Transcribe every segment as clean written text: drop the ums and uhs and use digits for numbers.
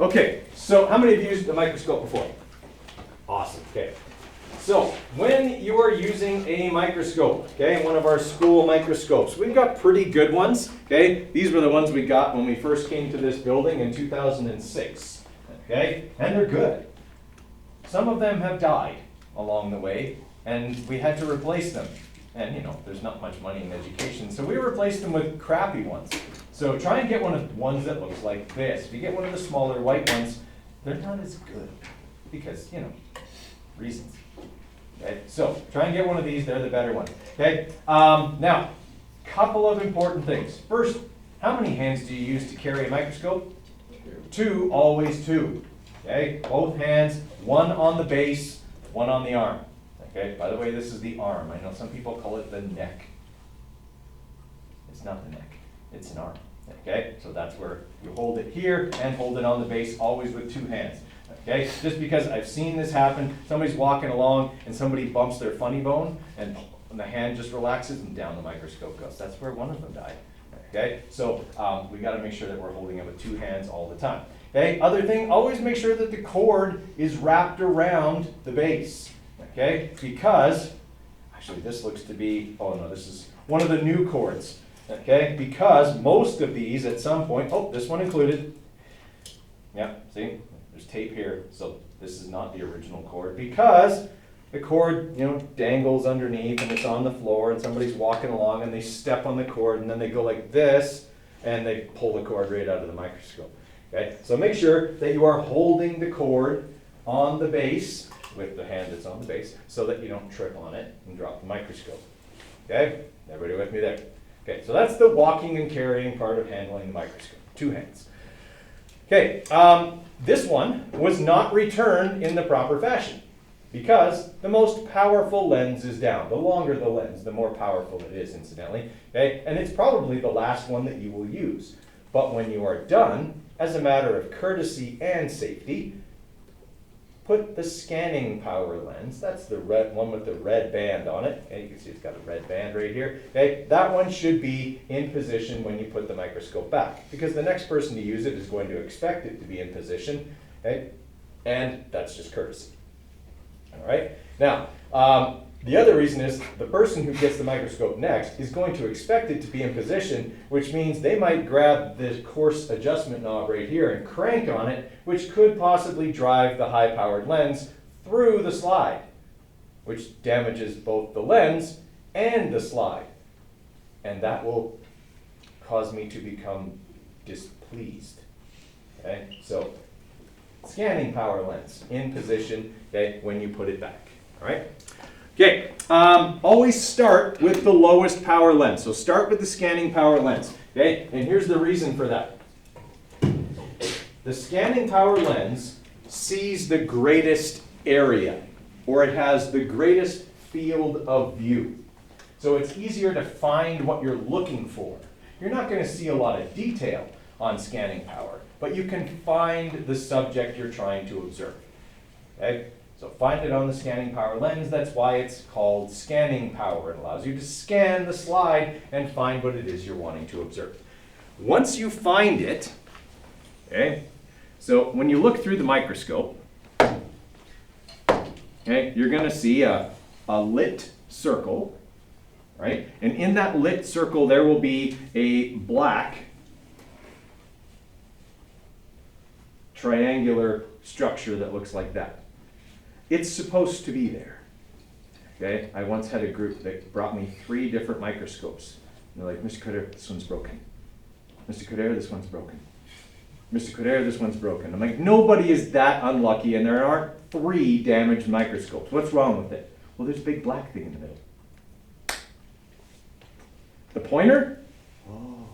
Okay, so how many of you used the microscope before? Awesome, okay. So, when you are using a microscope, okay, one of our school microscopes, we've got pretty good ones, okay? These were the ones we got when we first came to this building in 2006, okay? And they're good. Some of them have died along the way, and we had to replace them. And you know, there's not much money in education, so we replaced them with crappy ones. So try and get one of the ones that looks like this. If you get one of the smaller white ones, they're not as good because, you know, reasons. Okay, so try and get one of these, they're the better ones. Okay, now, couple of important things. First, how many hands do you use to carry a microscope? Two, always two. Okay, both hands, one on the base, one on the arm. Okay, by the way, this is the arm. I know some people call it the neck. It's not the neck, it's an arm. Okay, so that's where you hold it here and hold it on the base, always with two hands. Okay, just because I've seen this happen, somebody's walking along and somebody bumps their funny bone and the hand just relaxes and down the microscope goes. That's where one of them died. Okay, so we got to make sure that we're holding it with two hands all the time. Okay, other thing, always make sure that the cord is wrapped around the base. Okay, because, actually this looks to be, oh no, this is one of the new cords. Okay, because most of these at some point, oh, this one included. Yeah, see? There's tape here, so this is not the original cord because the cord, you know, dangles underneath and it's on the floor and somebody's walking along and they step on the cord and then they go like this and they pull the cord right out of the microscope. Okay, so make sure that you are holding the cord on the base with the hand that's on the base so that you don't trip on it and drop the microscope. Okay, everybody with me there? Okay, so that's the walking and carrying part of handling the microscope, two hands. Okay, this one was not returned in the proper fashion because the most powerful lens is down. The longer the lens, the more powerful it is, incidentally. Okay, and it's probably the last one that you will use. But when you are done, as a matter of courtesy and safety, put the scanning power lens, that's the red one with the red band on it. Okay, you can see it's got a red band right here. Okay, that one should be in position when you put the microscope back because the next person to use it is going to expect it to be in position. Okay, and that's just courtesy. All right, now the other reason is the person who gets the microscope next is going to expect it to be in position, which means they might grab the coarse adjustment knob right here and crank on it, which could possibly drive the high-powered lens through the slide, which damages both the lens and the slide. And that will cause me to become displeased. Okay, so scanning power lens in position, okay, when you put it back. All right. Okay, always start with the lowest power lens. So start with the scanning power lens. Okay, and here's the reason for that. The scanning power lens sees the greatest area, or it has the greatest field of view. So it's easier to find what you're looking for. You're not going to see a lot of detail on scanning power, but you can find the subject you're trying to observe. Okay? So find it on the scanning power lens. That's why it's called scanning power. It allows you to scan the slide and find what it is you're wanting to observe. Once you find it, okay, so when you look through the microscope, okay, you're going to see a lit circle, right? And in that lit circle, there will be a black triangular structure that looks like that. It's supposed to be there. Okay, I once had a group that brought me 3 different microscopes. And they're like, Mr. Coder, this one's broken. Mr. Coder, this one's broken. Mr. Coder, this one's broken. I'm like, nobody is that unlucky, and there aren't 3 damaged microscopes. What's wrong with it? Well, there's a big black thing in the middle. The pointer? Oh.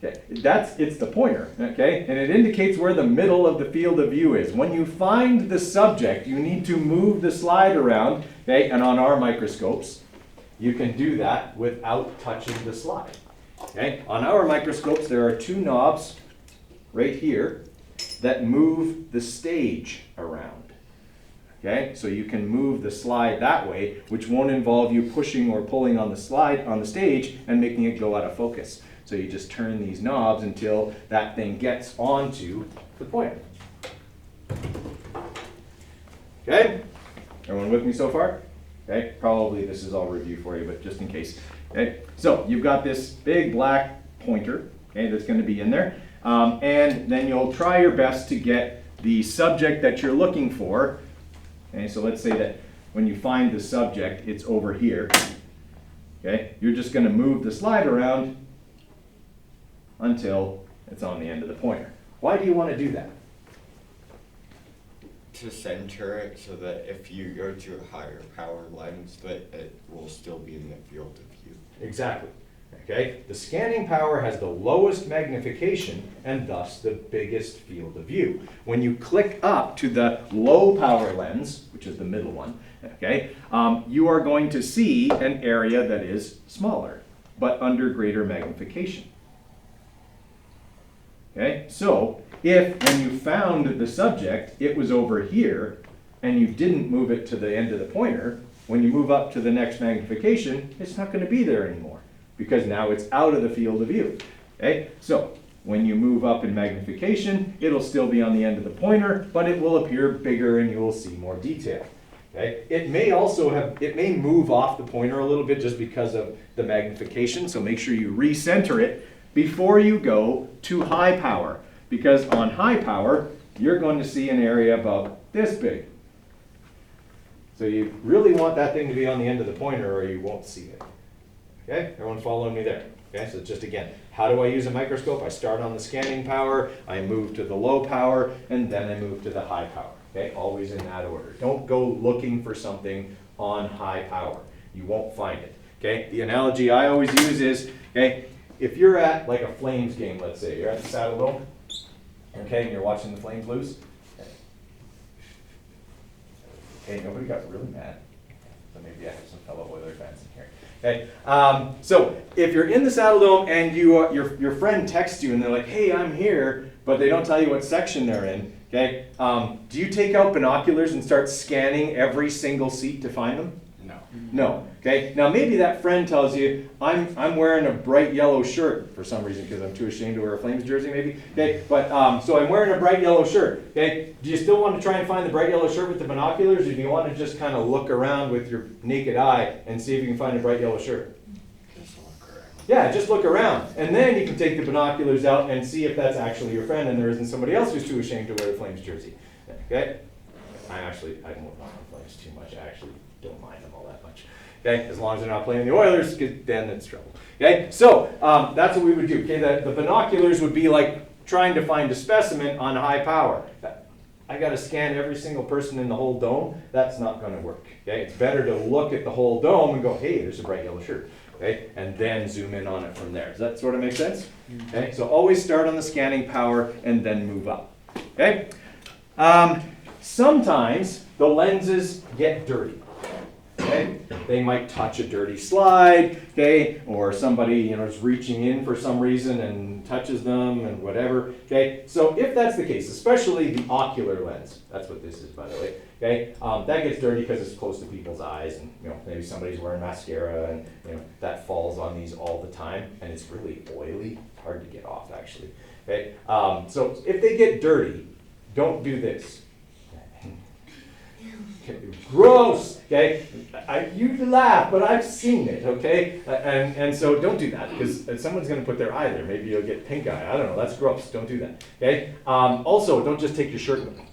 Okay, it's the pointer, okay? And it indicates where the middle of the field of view is. When you find the subject, you need to move the slide around, okay? And on our microscopes, you can do that without touching the slide, okay? On our microscopes, there are 2 knobs right here that move the stage around, okay? So you can move the slide that way, which won't involve you pushing or pulling on the slide, on the stage, and making it go out of focus. So you just turn these knobs until that thing gets onto the pointer. Okay? Everyone with me so far? Okay? Probably this is all review for you, but just in case. Okay? So you've got this big black pointer, okay, that's going to be in there. And then you'll try your best to get the subject that you're looking for. Okay, so let's say that when you find the subject, it's over here. Okay, you're just going to move the slide around until it's on the end of the pointer. Why do you want to do that? To center it so that if you go to a higher power lens, that it will still be in the field of view. Exactly. Okay, the scanning power has the lowest magnification and thus the biggest field of view. When you click up to the low power lens, which is the middle one, okay, you are going to see an area that is smaller, but under greater magnification. Okay, so if when you found the subject, it was over here, and you didn't move it to the end of the pointer, when you move up to the next magnification, it's not going to be there anymore, because now it's out of the field of view. Okay, so when you move up in magnification, it'll still be on the end of the pointer, but it will appear bigger and you will see more detail. Okay, it may move off the pointer a little bit just because of the magnification, so make sure you recenter it before you go to high power, because on high power, you're going to see an area about this big. So you really want that thing to be on the end of the pointer or you won't see it. Okay, everyone following me there? Okay, so just again, how do I use a microscope? I start on the scanning power, I move to the low power, and then I move to the high power. Okay, always in that order. Don't go looking for something on high power. You won't find it. Okay, the analogy I always use is, okay, if you're at like a Flames game, let's say, you're at the Saddle Dome, okay, and you're watching the Flames lose. Okay, nobody got really mad. So maybe I have some fellow Oiler fans in here. Okay, so if you're in the Saddle Dome and your friend texts you and they're like, hey, I'm here, but they don't tell you what section they're in, okay, do you take out binoculars and start scanning every single seat to find them? No. No. Okay. Now maybe that friend tells you, I'm wearing a bright yellow shirt for some reason because I'm too ashamed to wear a Flames jersey maybe. Okay. But so I'm wearing a bright yellow shirt. Okay. Do you still want to try and find the bright yellow shirt with the binoculars, or do you want to just kind of look around with your naked eye and see if you can find a bright yellow shirt? Just look around. Yeah, just look around, and then you can take the binoculars out and see if that's actually your friend and there isn't somebody else who's too ashamed to wear a Flames jersey. Okay. I don't mind the Flames too much. I actually don't mind them all that much. Okay, as long as they're not playing the Oilers, then it's trouble. Okay, so that's what we would do. Okay, the binoculars would be like trying to find a specimen on high power. I got to scan every single person in the whole dome. That's not going to work. Okay, it's better to look at the whole dome and go, hey, there's a bright yellow shirt. Okay, and then zoom in on it from there. Does that sort of make sense? Okay, so always start on the scanning power and then move up. Okay, sometimes the lenses get dirty. Okay? They might touch a dirty slide, okay, or somebody is reaching in for some reason and touches them and whatever. Okay, so if that's the case, especially the ocular lens, that's what this is, by the way. Okay, that gets dirty because it's close to people's eyes, and maybe somebody's wearing mascara, and that falls on these all the time, and it's really oily, hard to get off actually. Okay, so if they get dirty, don't do this. Gross, okay? You laugh, but I've seen it, okay? And so don't do that, because someone's going to put their eye there. Maybe you'll get pink eye. I don't know. That's gross. Don't do that, okay? Also, don't just take your shirt with you,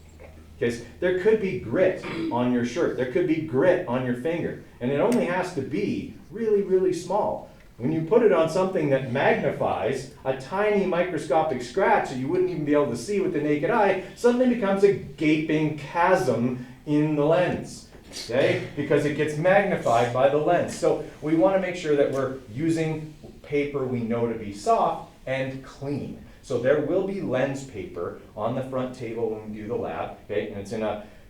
because there could be grit on your shirt. There could be grit on your finger, and it only has to be really, really small. When you put it on something that magnifies a tiny microscopic scratch that you wouldn't even be able to see with the naked eye, suddenly becomes a gaping chasm in the lens, okay? Because it gets magnified by the lens. So we want to make sure that we're using paper we know to be soft and clean. So there will be lens paper on the front table when we do the lab, okay? And it's in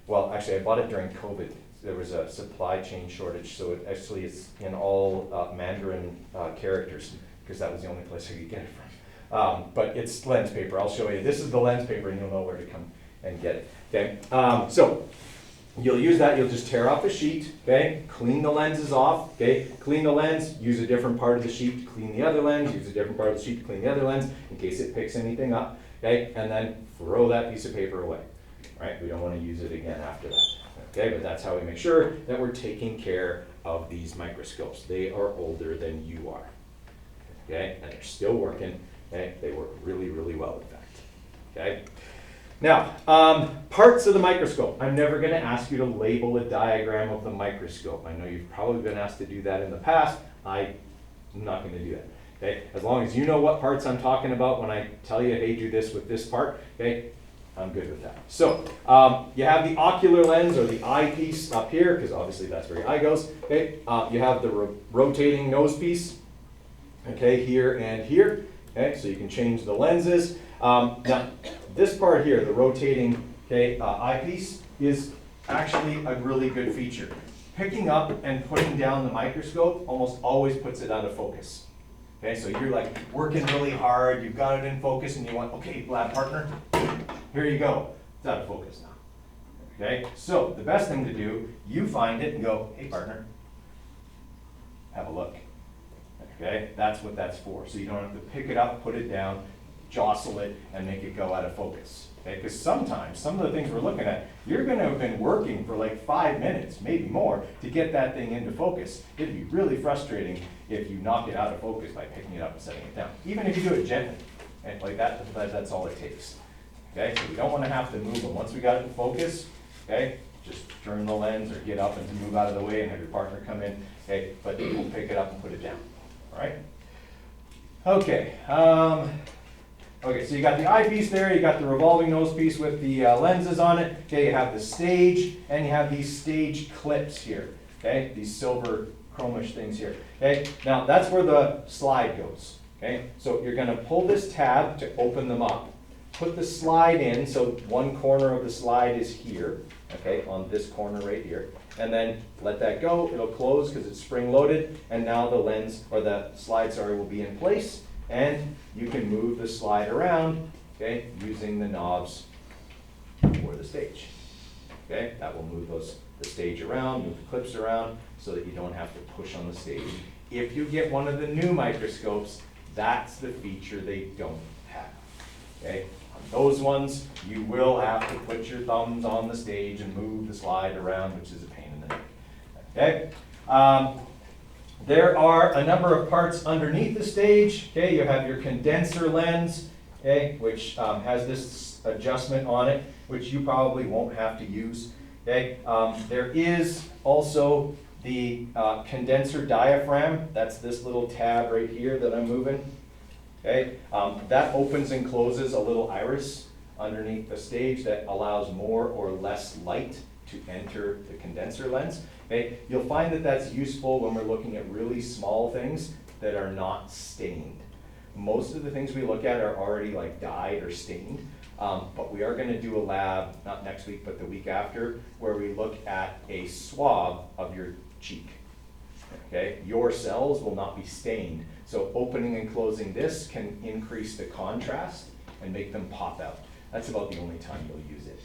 well, actually I bought it during COVID. There was a supply chain shortage, so it actually is in all Mandarin characters, because that was the only place I could get it from. But it's lens paper. I'll show you. This is the lens paper, and you'll know where to come and get it. Okay. So you'll use that, you'll just tear off a sheet, okay? Clean the lenses off, okay? Clean the lens, use a different part of the sheet to clean the other lens, use a different part of the sheet to clean the other lens in case it picks anything up, okay? And then throw that piece of paper away, right? We don't want to use it again after that, okay? But that's how we make sure that we're taking care of these microscopes. They are older than you are, okay? And they're still working, okay? They work really, really well, in fact, okay? Now, parts of the microscope. I'm never going to ask you to label a diagram of the microscope. I know you've probably been asked to do that in the past. I'm not going to do that. Okay? As long as you know what parts I'm talking about when I tell you, hey, do this with this part, okay, I'm good with that. So, you have the ocular lens or the eyepiece up here, because obviously that's where your eye goes. Okay? You have the rotating nose piece, okay, here and here. Okay? So you can change the lenses. Now, this part here, the rotating eyepiece, is actually a really good feature. Picking up and putting down the microscope almost always puts it out of focus. Okay, so you're like working really hard, you've got it in focus, and you want, okay, lab partner, here you go. It's out of focus now. Okay, so the best thing to do, you find it and go, hey partner, have a look. Okay, that's what that's for. So you don't have to pick it up, put it down, jostle it, and make it go out of focus. Okay, because sometimes, some of the things we're looking at, you're going to have been working for like 5 minutes, maybe more, to get that thing into focus. It'd be really frustrating if you knock it out of focus by picking it up and setting it down. Even if you do it gently, and like that, that's all it takes. Okay, so we don't want to have to move them. Once we got it in focus, okay, just turn the lens or get up and move out of the way and have your partner come in, okay, but we'll pick it up and put it down. All right? Okay. Okay, so you got the eyepiece there, you got the revolving nose piece with the lenses on it. Okay, you have the stage, and you have these stage clips here. Okay, these silver chromish things here. Okay, now that's where the slide goes. Okay, so you're going to pull this tab to open them up. Put the slide in, so one corner of the slide is here. Okay, on this corner right here. And then let that go, it'll close because it's spring loaded, and now the lens, or the slide, sorry, will be in place. And you can move the slide around, okay, using the knobs for the stage. Okay, that will move the stage around, move the clips around, so that you don't have to push on the stage. If you get one of the new microscopes, that's the feature they don't have. Okay, on those ones, you will have to put your thumbs on the stage and move the slide around, which is a pain in the neck. Okay. There are a number of parts underneath the stage. Okay, you have your condenser lens, okay, which has this adjustment on it, which you probably won't have to use. Okay, there is also the condenser diaphragm. That's this little tab right here that I'm moving. Okay, that opens and closes a little iris underneath the stage that allows more or less light to enter the condenser lens. Okay, you'll find that that's useful when we're looking at really small things that are not stained. Most of the things we look at are already like dyed or stained, but we are going to do a lab, not next week, but the week after, where we look at a swab of your cheek. Okay, your cells will not be stained, so opening and closing this can increase the contrast and make them pop out. That's about the only time you'll use it.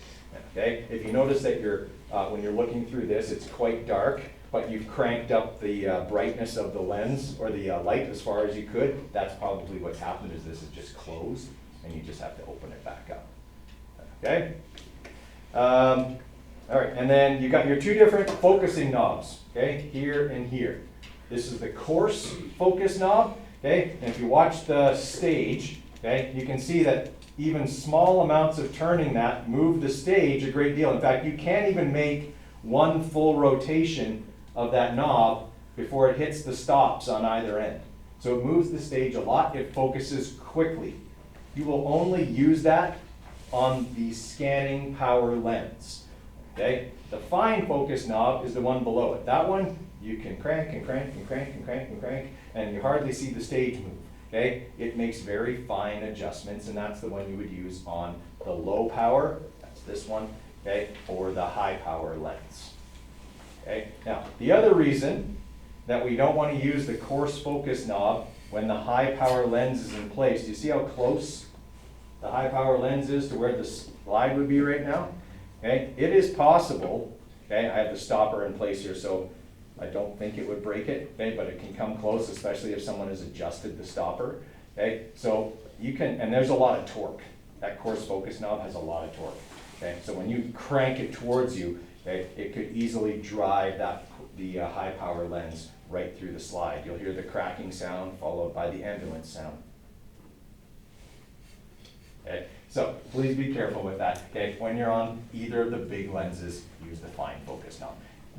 Okay, if you notice that when you're looking through this, it's quite dark, but you've cranked up the brightness of the lens or the light as far as you could, that's probably what's happened, is this is just closed and you just have to open it back up. Okay? All right, and then you got your two different focusing knobs, okay, here and here. This is the coarse focus knob, okay, and if you watch the stage, okay, you can see that even small amounts of turning that move the stage a great deal. In fact, you can't even make one full rotation of that knob before it hits the stops on either end. So it moves the stage a lot, it focuses quickly. You will only use that on the scanning power lens. Okay? The fine focus knob is the one below it. That one you can crank and crank and crank and crank and crank, and you hardly see the stage move. Okay? It makes very fine adjustments, and that's the one you would use on the low power, that's this one, okay, or the high power lens. Okay? Now, the other reason that we don't want to use the coarse focus knob when the high power lens is in place, do you see how close the high power lens is to where the slide would be right now? Okay? It is possible, okay? I have the stopper in place here, so I don't think it would break it, okay? But it can come close, especially if someone has adjusted the stopper, okay? So you can, and there's a lot of torque. That coarse focus knob has a lot of torque, okay? So when you crank it towards you, okay, it could easily drive the high power lens right through the slide. You'll hear the cracking sound followed by the ambulance sound. Okay, so please be careful with that. Okay, when you're on either of the big lenses, use the fine focus knob.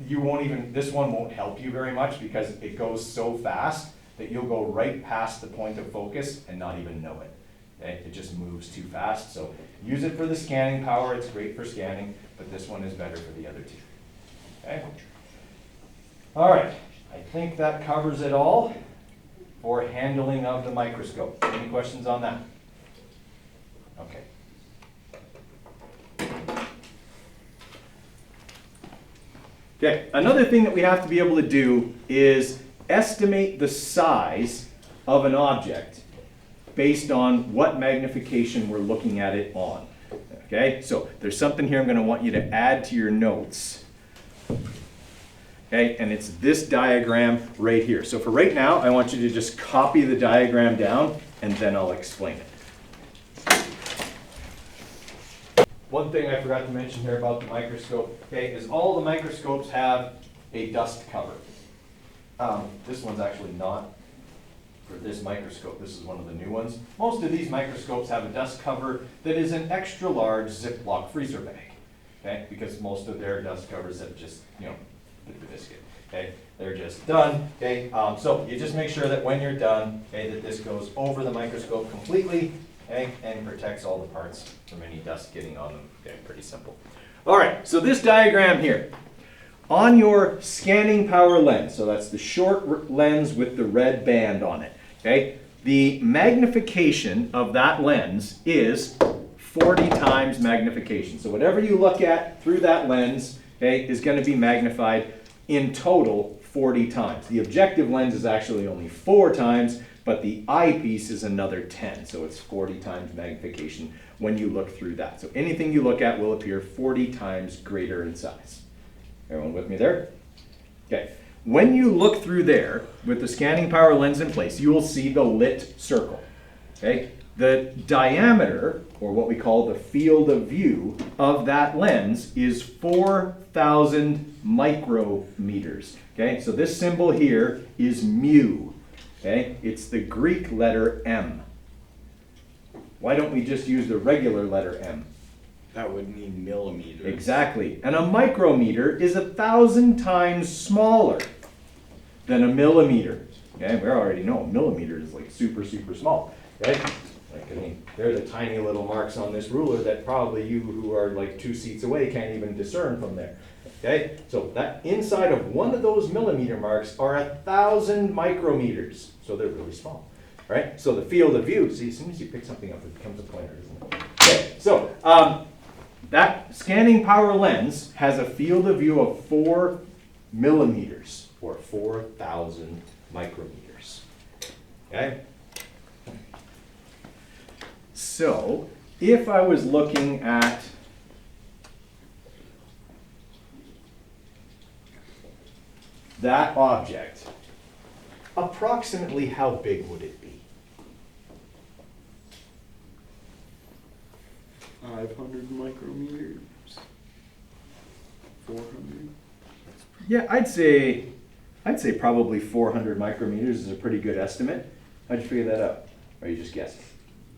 You won't even, this one won't help you very much because it goes so fast that you'll go right past the point of focus and not even know it. Okay, it just moves too fast. So use it for the scanning power. It's great for scanning, but this one is better for the other two. Okay. All right, I think that covers it all for handling of the microscope. Any questions on that? Okay. Okay, another thing that we have to be able to do is estimate the size of an object based on what magnification we're looking at it on. Okay, so there's something here I'm going to want you to add to your notes. Okay, and it's this diagram right here. So for right now, I want you to just copy the diagram down and then I'll explain it. One thing I forgot to mention here about the microscope, okay, is all the microscopes have a dust cover. This one's actually not for this microscope. This is one of the new ones. Most of these microscopes have a dust cover that is an extra large Ziploc freezer bag, okay, because most of their dust covers have just, you know, bit of a biscuit, okay, they're just done, okay, so you just make sure that when you're done, okay, that this goes over the microscope completely, okay, and protects all the parts from any dust getting on them. Okay, pretty simple. All right, so this diagram here, on your scanning power lens, so that's the short lens with the red band on it, okay, the magnification of that lens is 40 times magnification. So whatever you look at through that lens, okay, is going to be magnified in total 40 times. The objective lens is actually only 4 times, but the eyepiece is another 10, so it's 40 times magnification when you look through that. So anything you look at will appear 40 times greater in size. Everyone with me there? Okay. When you look through there with the scanning power lens in place, you will see the lit circle. Okay? The diameter, or what we call the field of view of that lens, is 4,000 micrometers. Okay? So this symbol here is mu. Okay? It's the Greek letter M. Why don't we just use the regular letter M? That would need millimeters. Exactly. And a micrometer is 1,000 times smaller than a millimeter. Okay? We already know a millimeter is like super, super small. Okay? Like, I mean, they're the tiny little marks on this ruler that probably you who are like 2 seats away can't even discern from there. Okay? So that inside of one of those millimeter marks are 1,000 micrometers. So they're really small. Right? So the field of view, see, as soon as you pick something up, it becomes a pointer, isn't it? Okay, so that scanning power lens has a field of view of 4 millimeters, or 4,000 micrometers. Okay? So, if I was looking at that object, approximately how big would it be? 500 micrometers. 400. Yeah, I'd say probably 400 micrometers is a pretty good estimate. How'd you figure that out? Or you just guessed?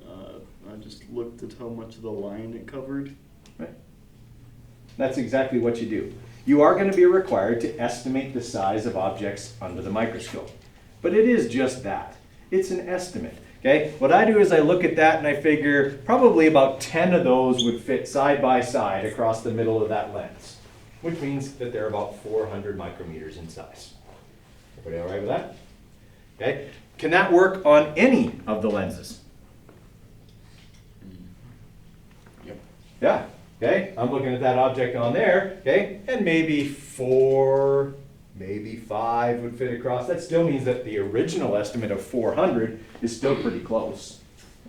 I just looked at how much of the line it covered. Right. That's exactly what you do. You are going to be required to estimate the size of objects under the microscope. But it is just that. It's an estimate. Okay? What I do is I look at that and I figure probably about 10 of those would fit side by side across the middle of that lens, which means that they're about 400 micrometers in size. Everybody all right with that? Okay? Can that work on any of the lenses? Yep. Yeah. Okay? I'm looking at that object on there, okay? And maybe 4, maybe 5 would fit across. That still means that the original estimate of 400 is still pretty close.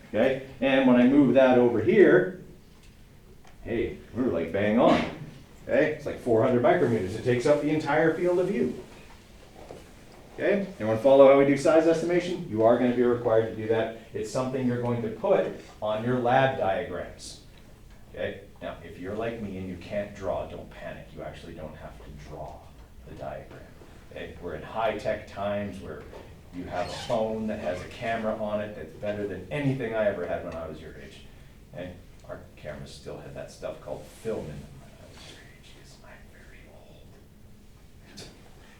Okay? And when I move that over here, hey, we're like bang on. Okay, it's like 400 micrometers. It takes up the entire field of view. Okay, everyone follow how we do size estimation? You are going to be required to do that. It's something you're going to put on your lab diagrams. Okay, now if you're like me and you can't draw, don't panic. You actually don't have to draw the diagram. Okay, we're in high-tech times where you have a phone that has a camera on it that's better than anything I ever had when I was your age. And our cameras still had that stuff called film in them when I was your age, because I'm very old.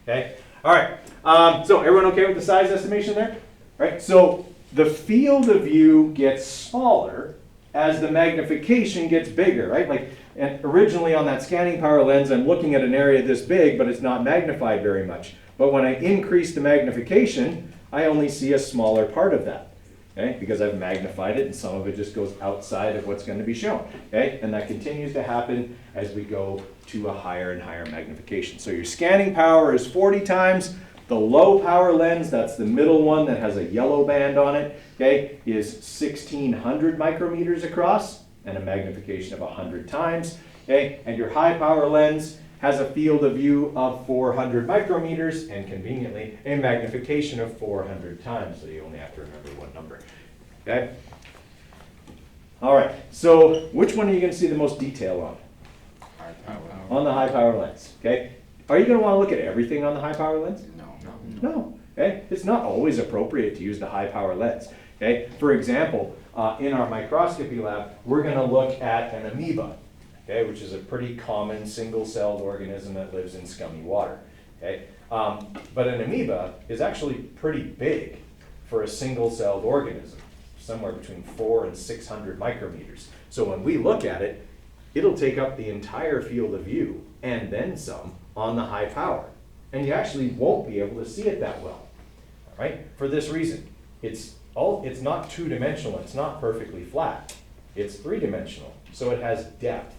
Okay, all right. So everyone okay with the size estimation there? Right. So the field of view gets smaller as the magnification gets bigger, right? Like, and originally on that scanning power lens, I'm looking at an area this big, but it's not magnified very much. But when I increase the magnification, I only see a smaller part of that, okay? Because I've magnified it and some of it just goes outside of what's going to be shown, okay? And that continues to happen as we go to a higher and higher magnification. So your scanning power is 40 times. The low power lens, that's the middle one that has a yellow band on it, okay, is 1600 micrometers across and a magnification of 100 times, okay? And your high power lens has a field of view of 400 micrometers and conveniently a magnification of 400 times, so you only have to remember one number, okay? All right, so which one are you going to see the most detail on? High power. On the high power lens, okay? Are you going to want to look at everything on the high power lens? No, okay? It's not always appropriate to use the high power lens, okay? For example, in our microscopy lab, we're going to look at an amoeba, okay, which is a pretty common single-celled organism that lives in scummy water, okay? But an amoeba is actually pretty big for a single-celled organism, somewhere between 400 and 600 micrometers. So when we look at it, it'll take up the entire field of view and then some on the high power. And you actually won't be able to see it that well, right? For this reason, it's not two-dimensional, it's not perfectly flat. It's three-dimensional, so it has depth,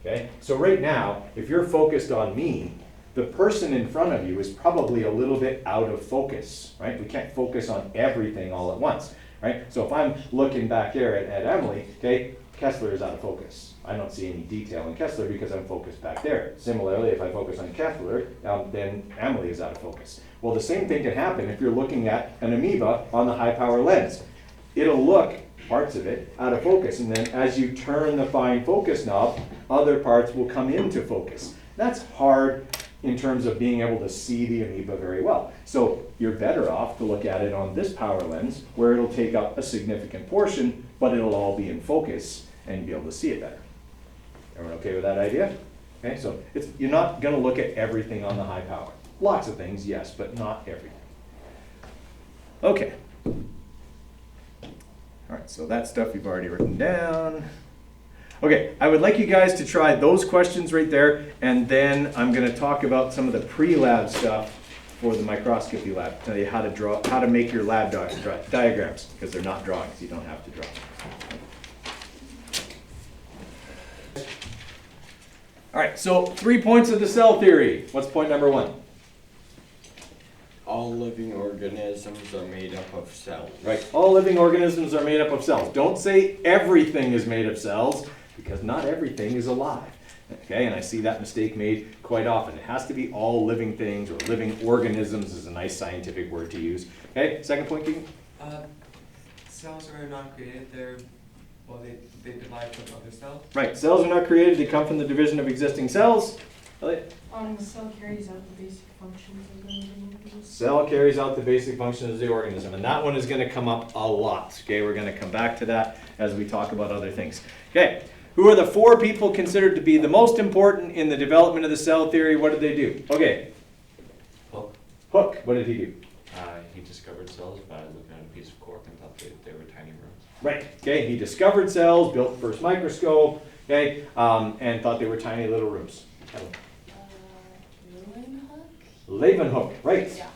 okay? So right now, if you're focused on me, the person in front of you is probably a little bit out of focus, right? We can't focus on everything all at once, right? So if I'm looking back there at Emily, okay, Kessler is out of focus. I don't see any detail in Kessler because I'm focused back there. Similarly, if I focus on Kessler, then Emily is out of focus. Well, the same thing can happen if you're looking at an amoeba on the high power lens. It'll look, parts of it, out of focus, and then as you turn the fine focus knob, other parts will come into focus. That's hard in terms of being able to see the amoeba very well. So you're better off to look at it on this power lens, where it'll take up a significant portion, but it'll all be in focus, and you'll be able to see it better. Everyone okay with that idea? Okay, so you're not going to look at everything on the high power. Lots of things, yes, but not everything. Okay. All right, so that stuff you've already written down. Okay, I would like you guys to try those questions right there, and then I'm going to talk about some of the pre-lab stuff for the microscopy lab. Tell you how to make your lab diagrams, because they're not drawings. You don't have to draw. All right, so 3 points of the cell theory. What's point number 1? All living organisms are made up of cells. Right, all living organisms are made up of cells. Don't say everything is made of cells, because not everything is alive. Okay, and I see that mistake made quite often. It has to be all living things, or living organisms is a nice scientific word to use. Okay, second point, Keegan? Cells are not created, they divide from other cells? Right, cells are not created, they come from the division of existing cells. Elliot? The cell carries out the basic functions of the living organism. Cell carries out the basic functions of the organism, and that one is going to come up a lot. Okay, we're going to come back to that as we talk about other things. Okay, who are the 4 people considered to be the most important in the development of the cell theory? What did they do? Okay. Hooke. Hooke, what did he do? He discovered cells by looking at a piece of cork and thought they were tiny worms. Right, okay, he discovered cells, built the first microscope, okay, and thought they were tiny little rooms. Leeuwenhoek, right. Yeah.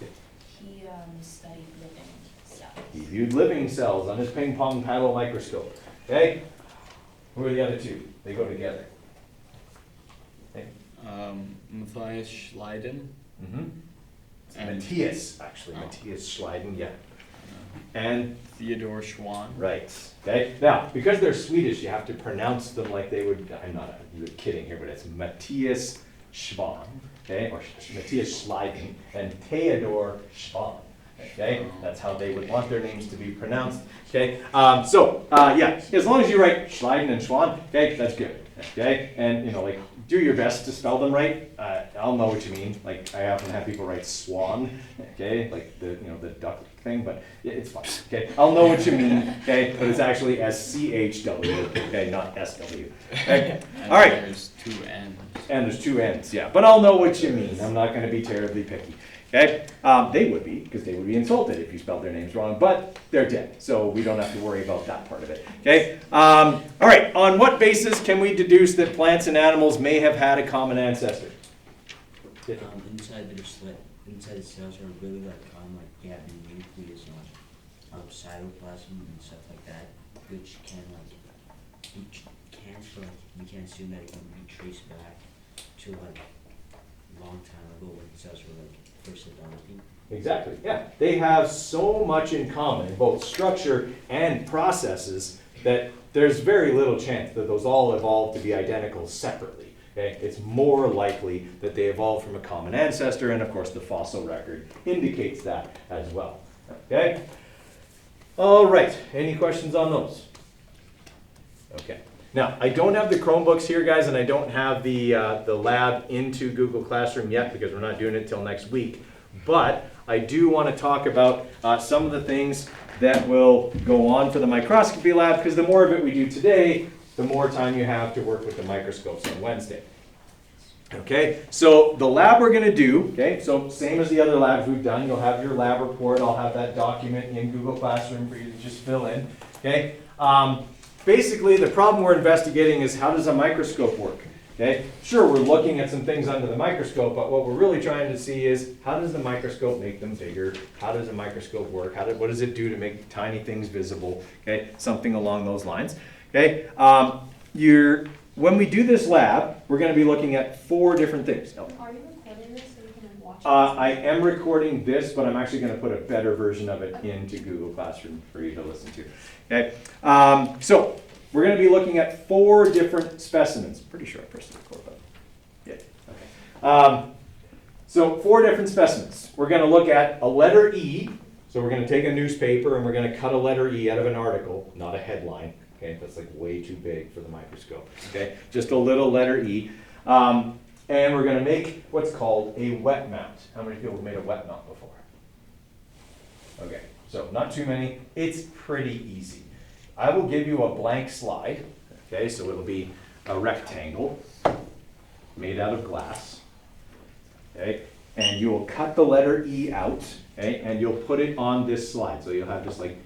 He studied living cells. He viewed living cells on his ping pong paddle microscope. Okay? Who are the other 2? They go together. Okay. Matthias Schleiden. Mm-hmm. And Matthias, actually. Matthias Schleiden, yeah. and Theodore Schwann. right. Okay. Now, because they're Swedish, you have to pronounce them like they would. I'm not kidding here, but it's Matthias Schwann, okay, or Matthias Schleiden and Theodor Schwann. Okay, that's how they would want their names to be pronounced. Okay, yeah, as long as you write Schleiden and Schwann, okay, that's good. Okay, and you know, like, do your best to spell them right. I'll know what you mean. Like, I often have people write swan, okay, like the the duck thing, but yeah, it's fine. Okay, I'll know what you mean. Okay, but it's actually SCHW, okay, not SW. Okay, all right. There's 2 N's. And there's 2 N's, yeah, but I'll know what you mean. I'm not going to be terribly picky. Okay, they would be, because they would be insulted if you spelled their names wrong, but they're dead, so we don't have to worry about that part of it. Okay, all right, on what basis can we deduce that plants and animals may have had a common ancestor? Inside the cells are really like having nucleus on cytoplasm and stuff like that, which can we can assume that it can be traced back to like a long time ago when the cells were like first developing. Exactly, yeah. They have so much in common in both structure and processes that there's very little chance that those all evolved to be identical separately. Okay? It's more likely that they evolved from a common ancestor, and of course the fossil record indicates that as well. Okay? All right, any questions on those? Okay. Now, I don't have the Chromebooks here, guys, and I don't have the lab into Google Classroom yet because we're not doing it till next week. But I do want to talk about some of the things that will go on for the microscopy lab, because the more of it we do today, the more time you have to work with the microscopes on Wednesday. Okay, so the lab we're going to do, okay, so same as the other labs we've done, you'll have your lab report. I'll have that document in Google Classroom for you to just fill in. Okay. Basically, the problem we're investigating is, how does a microscope work? Okay? Sure, we're looking at some things under the microscope, but what we're really trying to see is, how does the microscope make them bigger? How does a microscope work? What does it do to make tiny things visible? Okay? Something along those lines. Okay? When we do this lab, we're going to be looking at 4 different things. Are you recording this so we can watch it? I am recording this, but I'm actually going to put a better version of it into Google Classroom for you to listen to. Okay, so we're going to be looking at 4 different specimens. Pretty sure I pressed the record button. Yeah. Okay. So 4 different specimens. We're going to look at a letter E. So we're going to take a newspaper and we're going to cut a letter E out of an article, not a headline. Okay, that's like way too big for the microscope. Okay, just a little letter E. And we're going to make what's called a wet mount. How many people have made a wet mount before? Okay, so not too many. It's pretty easy. I will give you a blank slide. Okay, so it'll be a rectangle made out of glass. Okay, and you will cut the letter E out. Okay, and you'll put it on this slide. So you'll have this, like,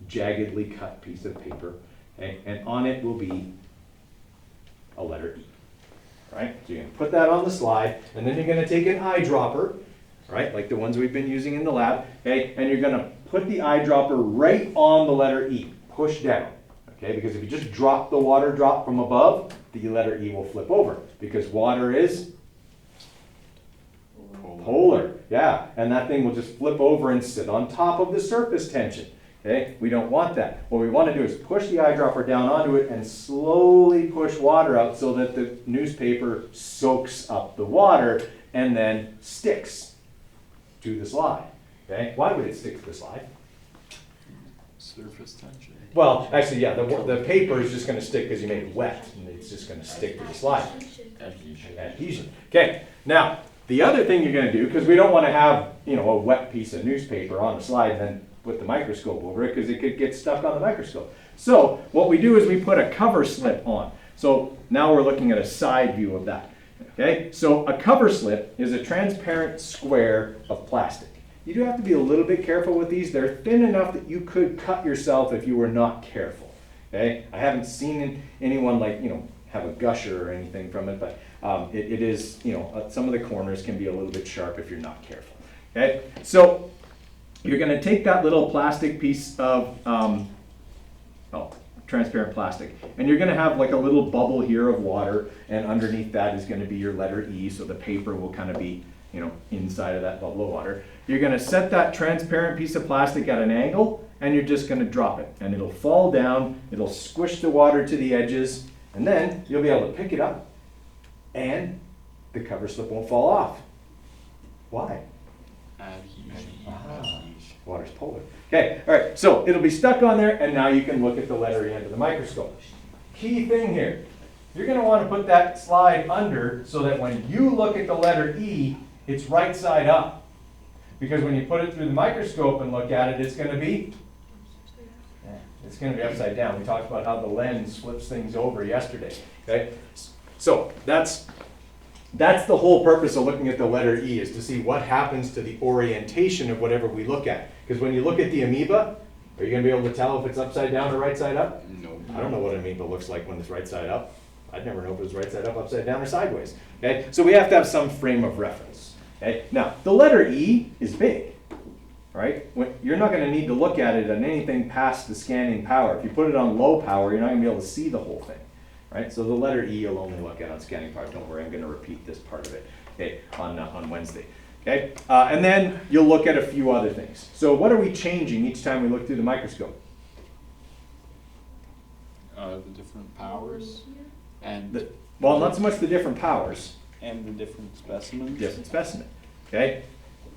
jaggedly cut piece of paper. Okay, and on it will be a letter E. Right? So you're going to put that on the slide, and then you're going to take an eyedropper, right, like the ones we've been using in the lab, okay, and you're going to put the eyedropper right on the letter E, push down, okay, because if you just drop the water drop from above, the letter E will flip over, because water is polar, yeah, and that thing will just flip over and sit on top of the surface tension. Okay, we don't want that. What we want to do is push the eyedropper down onto it and slowly push water out so that the newspaper soaks up the water and then sticks to the slide. Okay, why would it stick to the slide? Surface tension. Well, actually, yeah, the paper is just going to stick because you made it wet, and it's just going to stick to the slide. Adhesion. Okay, now the other thing you're going to do, because we don't want to have a wet piece of newspaper on the slide and then put the microscope over it, because it could get stuck on the microscope. So what we do is we put a cover slip on. So now we're looking at a side view of that. Okay, so a cover slip is a transparent square of plastic. You do have to be a little bit careful with these. They're thin enough that you could cut yourself if you were not careful. Okay, I haven't seen anyone have a gusher or anything from it, but it is, some of the corners can be a little bit sharp if you're not careful. Okay, so you're going to take that little plastic piece of transparent plastic, and you're going to have like a little bubble here of water, and underneath that is going to be your letter E, so the paper will kind of be you know, inside of that bubble of water. You're gonna set that transparent piece of plastic at an angle, and you're just gonna drop it. And it'll fall down, it'll squish the water to the edges, and then you'll be able to pick it up, and the cover slip won't fall off. Why? Water's polar. Okay, all right, so it'll be stuck on there, and now you can look at the letter E under the microscope. Key thing here, you're gonna wanna put that slide under so that when you look at the letter E, it's right side up. Because when you put it through the microscope and look at it, it's gonna be upside down. We talked about how the lens flips things over yesterday, okay? So that's the whole purpose of looking at the letter E, is to see what happens to the orientation of whatever we look at. Because when you look at the amoeba, are you gonna be able to tell if it's upside down or right side up? No. I don't know what an amoeba looks like when it's right side up. I'd never know if it was right side up, upside down, or sideways. Okay, so we have to have some frame of reference. Okay, now the letter E is big, right? You're not going to need to look at it on anything past the scanning power. If you put it on low power, you're not going to be able to see the whole thing, right? So the letter E you'll only look at on scanning power. Don't worry, I'm going to repeat this part of it, okay, on Wednesday. Okay, and then you'll look at a few other things. So what are we changing each time we look through the microscope? The different powers and Well, not so much the different powers. and the different specimens. Different specimen. Okay?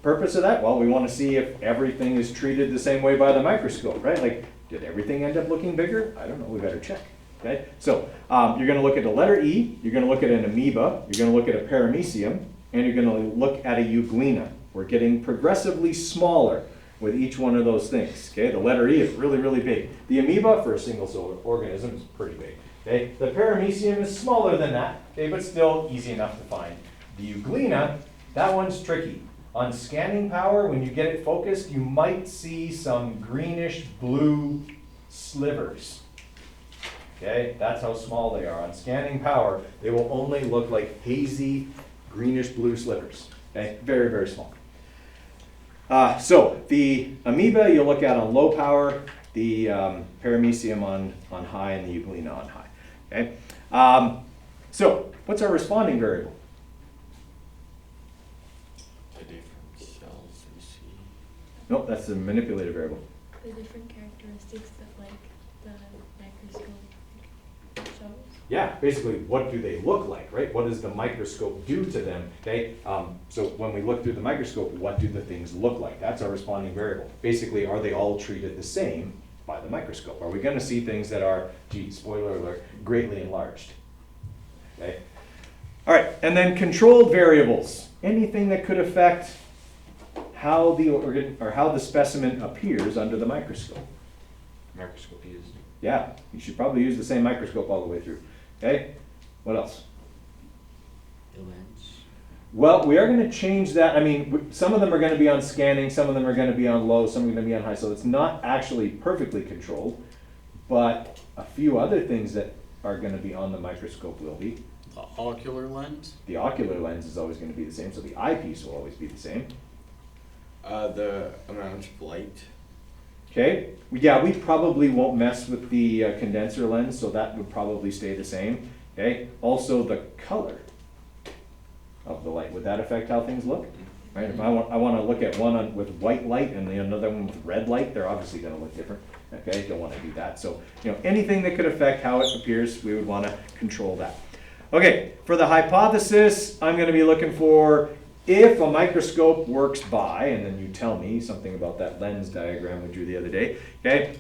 Purpose of that? Well, we want to see if everything is treated the same way by the microscope, right? Like, did everything end up looking bigger? I don't know. We better check. Okay? So you're going to look at the letter E. You're going to look at an amoeba. You're going to look at a paramecium, and you're going to look at a euglena. We're getting progressively smaller with each one of those things. Okay? The letter E is really, really big. The amoeba, for a single cell organism, is pretty big. Okay? The paramecium is smaller than that, okay, but still easy enough to find. The euglena, that one's tricky. On scanning power, when you get it focused, you might see some greenish blue slivers. Okay, that's how small they are. On scanning power, they will only look like hazy greenish blue slivers. Okay, very, very small. So the amoeba you'll look at on low power, the paramecium on high, and the euglena on high. Okay, so what's our responding variable? The different cells we see. Nope, that's the manipulated variable. The different characteristics that like the microscope shows. Yeah, basically, what do they look like, right? What does the microscope do to them? Okay, so when we look through the microscope, what do the things look like? That's our responding variable. Basically, are they all treated the same by the microscope? Are we going to see things that are, gee, spoiler alert, greatly enlarged? Okay. All right, and then controlled variables. Anything that could affect how the organ or how the specimen appears under the microscope. Microscopy is. Yeah, you should probably use the same microscope all the way through. Okay, what else? The lens. Well, we are going to change that. I mean, some of them are going to be on scanning, some of them are going to be on low, some are going to be on high, so it's not actually perfectly controlled, but a few other things that are going to be on the microscope will be. The ocular lens. The ocular lens is always going to be the same, so the eyepiece will always be the same. The amount of light. Okay, yeah, we probably won't mess with the condenser lens, so that would probably stay the same. Okay, also the color of the light, would that affect how things look? Right, if I want to look at one with white light and the another one with red light, they're obviously going to look different. Okay, don't want to do that. So, you know, anything that could affect how it appears, we would want to control that. Okay, for the hypothesis, I'm going to be looking for if a microscope works by, and then you tell me something about that lens diagram we drew the other day, okay?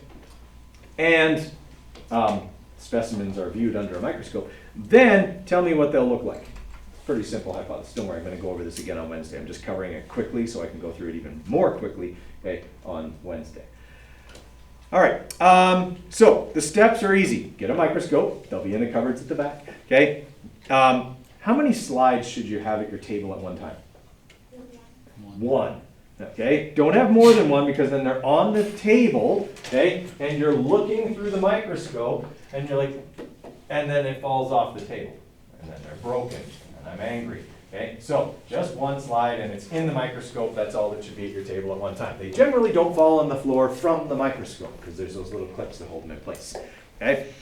And specimens are viewed under a microscope, then tell me what they'll look like. Pretty simple hypothesis. Don't worry, I'm going to go over this again on Wednesday. I'm just covering it quickly so I can go through it even more quickly, okay, on Wednesday. All right, so the steps are easy. Get a microscope. They'll be in the cupboards at the back, okay? How many slides should you have at your table at one time? One. Okay, don't have more than one because then they're on the table, okay, and you're looking through the microscope and you're like, and then it falls off the table and then they're broken and I'm angry. Okay, so just one slide and it's in the microscope. That's all that should be at your table at one time. They generally don't fall on the floor from the microscope because there's those little clips that hold them in place. Okay,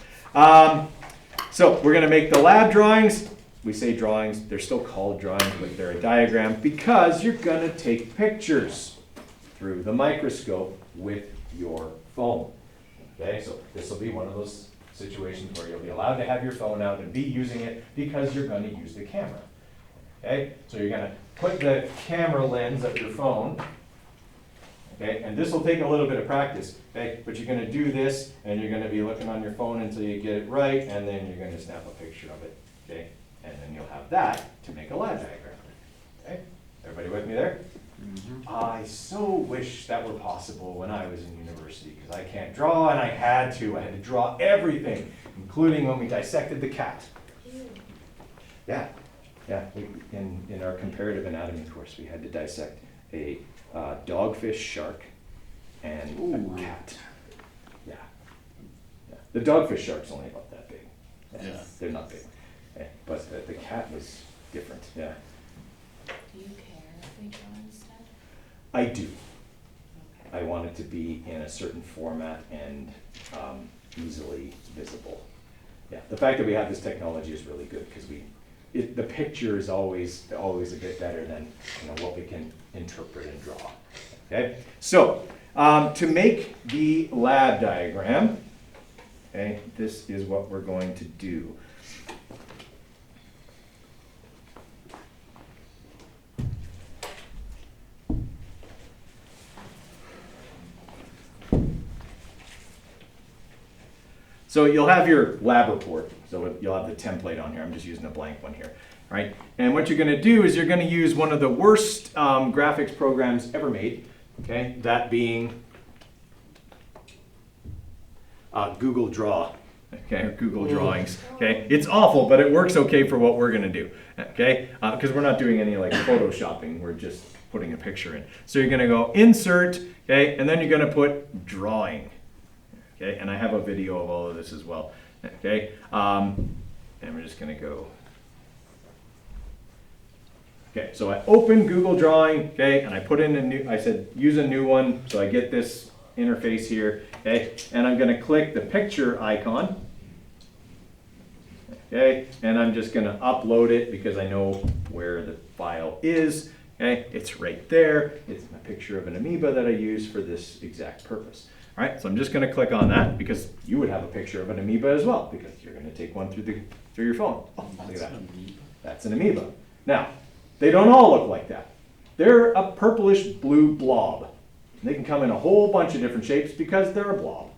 so we're going to make the lab drawings. we say drawings, they're still called drawings, but they're a diagram because you're gonna take pictures through the microscope with your phone. Okay, so this will be one of those situations where you'll be allowed to have your phone out and be using it because you're gonna use the camera. Okay, so you're gonna put the camera lens of your phone, okay, and this will take a little bit of practice, okay, but you're gonna do this and you're gonna be looking on your phone until you get it right, and then you're gonna snap a picture of it, okay, and then you'll have that to make a lab diagram. Okay, everybody with me there? I so wish that were possible when I was in university, because I can't draw and I had to draw everything, including when we dissected the cat. Yeah, in our comparative anatomy course, we had to dissect a dogfish, shark, and a cat. Yeah. The dogfish shark's only about that big. Yeah. They're not big. But the cat was different, yeah. Do you care if we draw instead? I do. Okay. I want it to be in a certain format and easily visible. Yeah, the fact that we have this technology is really good because the picture is always a bit better than what we can interpret and draw. Okay, so to make the lab diagram, okay, this is what we're going to do. So you'll have your lab report. So you'll have the template on here. I'm just using a blank one here, right? And what you're going to do is you're going to use one of the worst graphics programs ever made, okay? That being Google Draw, okay, or Google Drawings, okay? It's awful, but it works okay for what we're going to do, okay? Because we're not doing any like photoshopping. We're just putting a picture in. So you're going to go Insert, okay, and then you're going to put Drawing. Okay, and I have a video of all of this as well. Okay, and we're just gonna go. Okay, so I open Google Drawing, okay, and I put in I said use a new one, so I get this interface here, okay, and I'm gonna click the picture icon, okay, and I'm just gonna upload it because I know where the file is, okay, it's right there, it's a picture of an amoeba that I use for this exact purpose. All right, so I'm just going to click on that because you would have a picture of an amoeba as well because you're going to take one through your phone. Oh, look at that. That's an amoeba. Now, they don't all look like that. They're a purplish blue blob. They can come in a whole bunch of different shapes because they're a blob.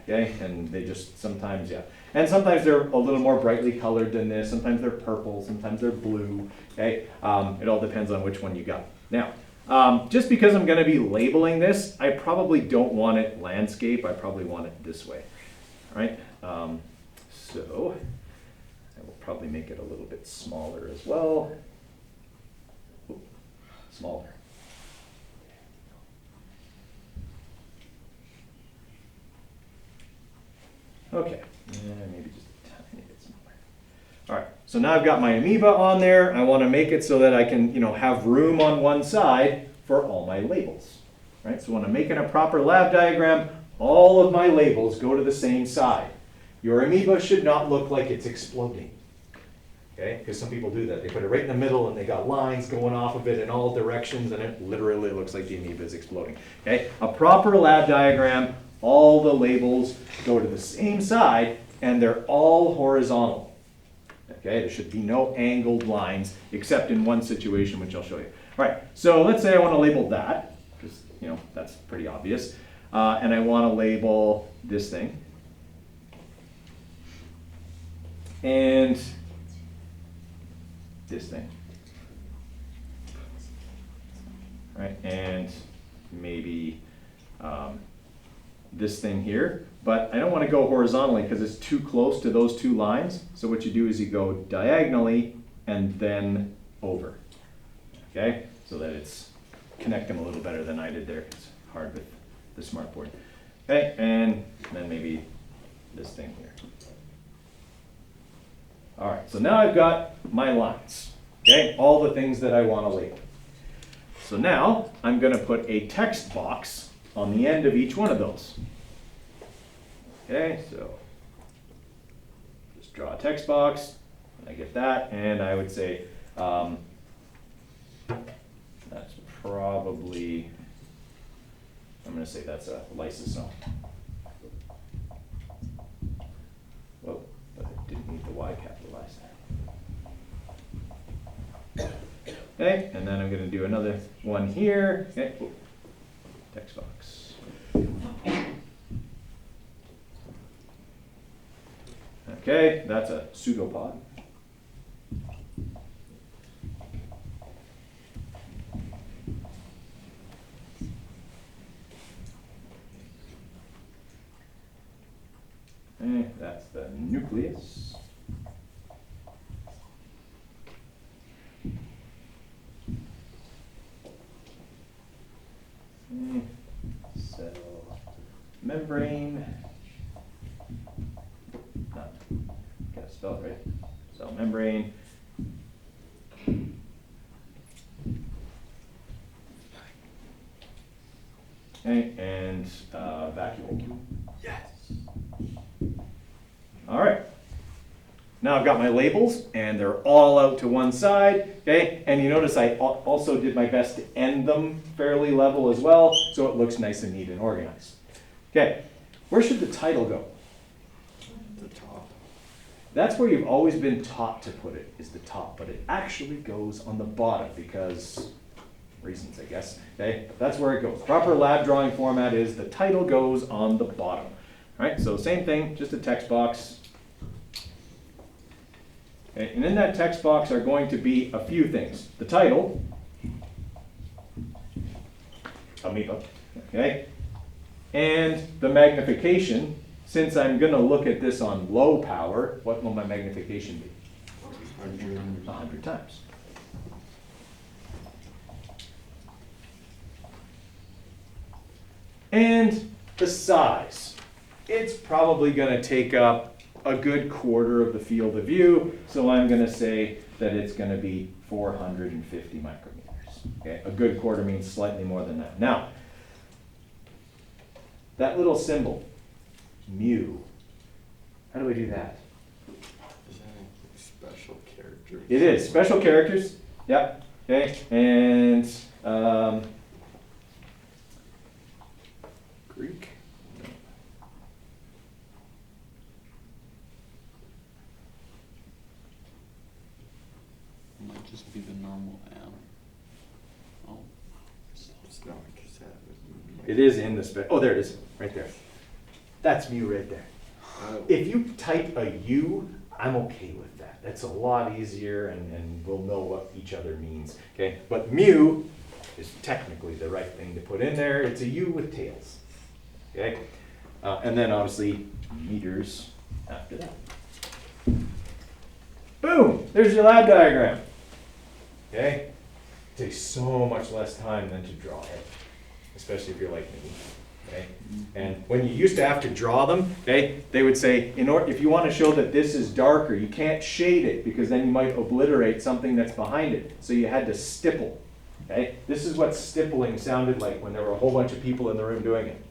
Okay, and they just sometimes, yeah. And sometimes they're a little more brightly colored than this. Sometimes they're purple, sometimes they're blue. Okay, it all depends on which one you got. Now, just because I'm going to be labeling this, I probably don't want it landscape. I probably want it this way. All right. So I will probably make it a little bit smaller as well. Ooh, smaller. Okay. Maybe just a tiny bit smaller. All right. So now I've got my amoeba on there. I want to make it so that I can, have room on one side for all my labels. Right? So when I'm making a proper lab diagram, all of my labels go to the same side. Your amoeba should not look like it's exploding. Okay? Because some people do that. They put it right in the middle and they got lines going off of it in all directions and it literally looks like the amoeba is exploding. Okay? A proper lab diagram, all the labels go to the same side and they're all horizontal. Okay, there should be no angled lines except in one situation, which I'll show you. All right, so let's say I want to label that, because that's pretty obvious, and I want to label this thing, and this thing. All right, and maybe this thing here. But I don't want to go horizontally because it's too close to those two lines. So what you do is you go diagonally and then over. Okay? So that it's connect them a little better than I did there. It's hard with the smartboard. Okay, and then maybe this thing here. All right, so now I've got my lines. Okay, all the things that I want to label. So now I'm going to put a text box on the end of each one of those. Okay, so just draw a text box, I get that, and I would say, that's probably, I'm gonna say that's a lysosome. Whoa, but I didn't need the Y capitalized. Okay, and then I'm gonna do another one here. Okay, oh, text box. Okay, that's a pseudopod. Okay, that's the nucleus. Okay, cell membrane. Not, gotta spell it right. Cell membrane. Okay, and vacuole. Yes. All right. Now I've got my labels, and they're all out to one side, okay? And you notice I also did my best to end them fairly level as well, so it looks nice and neat and organized. Okay, where should the title go? The top. That's where you've always been taught to put it, is the top, but it actually goes on the bottom because reasons, I guess, okay? That's where it goes. Proper lab drawing format is the title goes on the bottom. All right, so same thing, just a text box. Okay, and in that text box are going to be a few things. The title, amoeba, okay? And the magnification. Since I'm gonna look at this on low power, what will my magnification be? 100 times. And the size. It's probably gonna take up a good quarter of the field of view, so I'm gonna say that it's gonna be 450 micrometers. Okay, a good quarter means slightly more than that. Now, that little symbol, mu, how do we do that? Is that a special character? It is, special characters, yep, okay, and Greek? Might just be the normal M. Oh, It's not because that was. It is in the spec, oh, there it is, right there. That's mu right there. If you type a U, I'm okay with that. That's a lot easier and we'll know what each other means, okay? But mu is technically the right thing to put in there. It's a U with tails, okay? And then obviously meters after that. Boom, there's your lab diagram, okay? It takes so much less time than to draw it, especially if you're like me. Okay? And when you used to have to draw them, okay, they would say, if you want to show that this is darker, you can't shade it because then you might obliterate something that's behind it. So you had to stipple. Okay? This is what stippling sounded like when there were a whole bunch of people in the room doing it.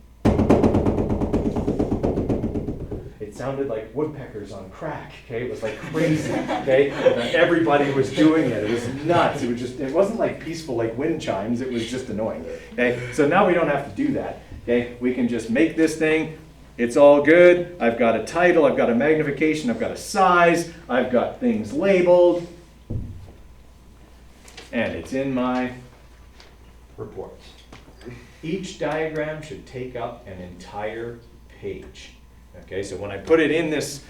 It sounded like woodpeckers on crack. Okay? It was like crazy. Okay? And everybody was doing it. It was nuts. It wasn't like peaceful like wind chimes. It was just annoying. Okay? So now we don't have to do that. Okay, we can just make this thing, it's all good. I've got a title, I've got a magnification, I've got a size, I've got things labeled, and it's in my report. Each diagram should take up an entire page. Okay, so when I put it in this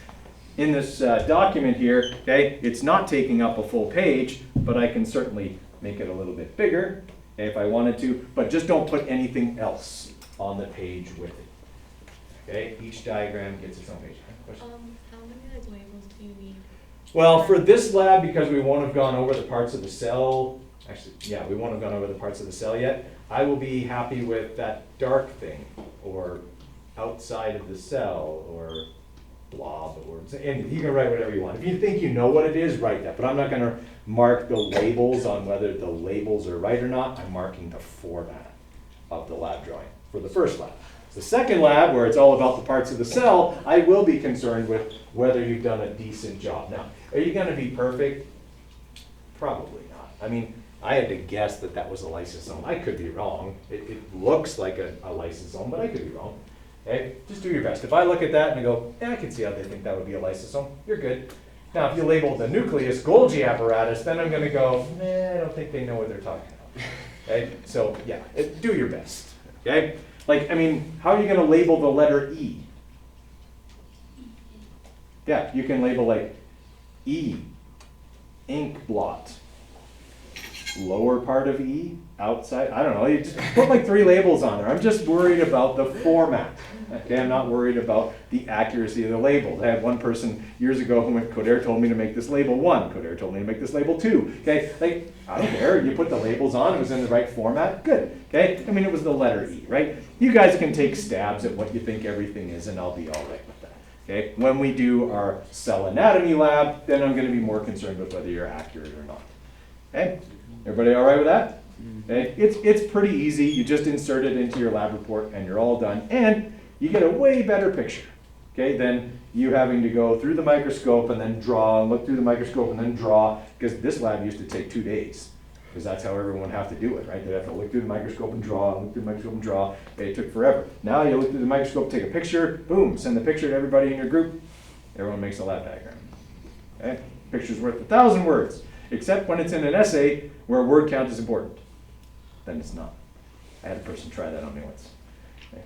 document here, okay, it's not taking up a full page, but I can certainly make it a little bit bigger if I wanted to, but just don't put anything else on the page with it. Okay, each diagram gets its own page. Question? How many like labels do you need? Well, for this lab, because we won't have gone over the parts of the cell, actually, yeah, we won't have gone over the parts of the cell yet, I will be happy with that dark thing, or outside of the cell, or blob, or, and you can write whatever you want. If you think you know what it is, write that, but I'm not gonna mark the labels on whether the labels are right or not. I'm marking the format of the lab drawing for the first lab. The second lab, where it's all about the parts of the cell, I will be concerned with whether you've done a decent job. Now, are you gonna be perfect? Probably not. I mean, I had to guess that that was a lysosome. I could be wrong. It looks like a lysosome, but I could be wrong. Okay, just do your best. If I look at that and I go, yeah, I can see how they think that would be a lysosome, you're good. Now, if you label the nucleus Golgi apparatus, then I'm gonna go, nah, I don't think they know what they're talking about. Okay, so yeah, do your best, okay? Like, I mean, how are you gonna label the letter E? Yeah, you can label like E, ink blot, lower part of E, outside, I don't know, you just put like 3 labels on there. I'm just worried about the format. Okay, I'm not worried about the accuracy of the labels. I had one person years ago who went, Coderre told me to make this label 1, Coderre told me to make this label 2. Okay, like, I don't care, you put the labels on, it was in the right format, good. Okay, I mean, it was the letter E, right? You guys can take stabs at what you think everything is, and I'll be all right with that. Okay, when we do our cell anatomy lab, then I'm gonna be more concerned with whether you're accurate or not. Okay, everybody all right with that? Okay, it's pretty easy. You just insert it into your lab report and you're all done. And you get a way better picture, okay, than you having to go through the microscope and then draw, and look through the microscope and then draw, because this lab used to take 2 days, because that's how everyone would have to do it, right? They'd have to look through the microscope and draw, look through the microscope and draw. Okay, it took forever. Now you look through the microscope, take a picture, boom, send the picture to everybody in your group. Everyone makes a lab diagram. Okay, picture's worth 1,000 words, except when it's in an essay where word count is important. Then it's not. I had a person try that on me once.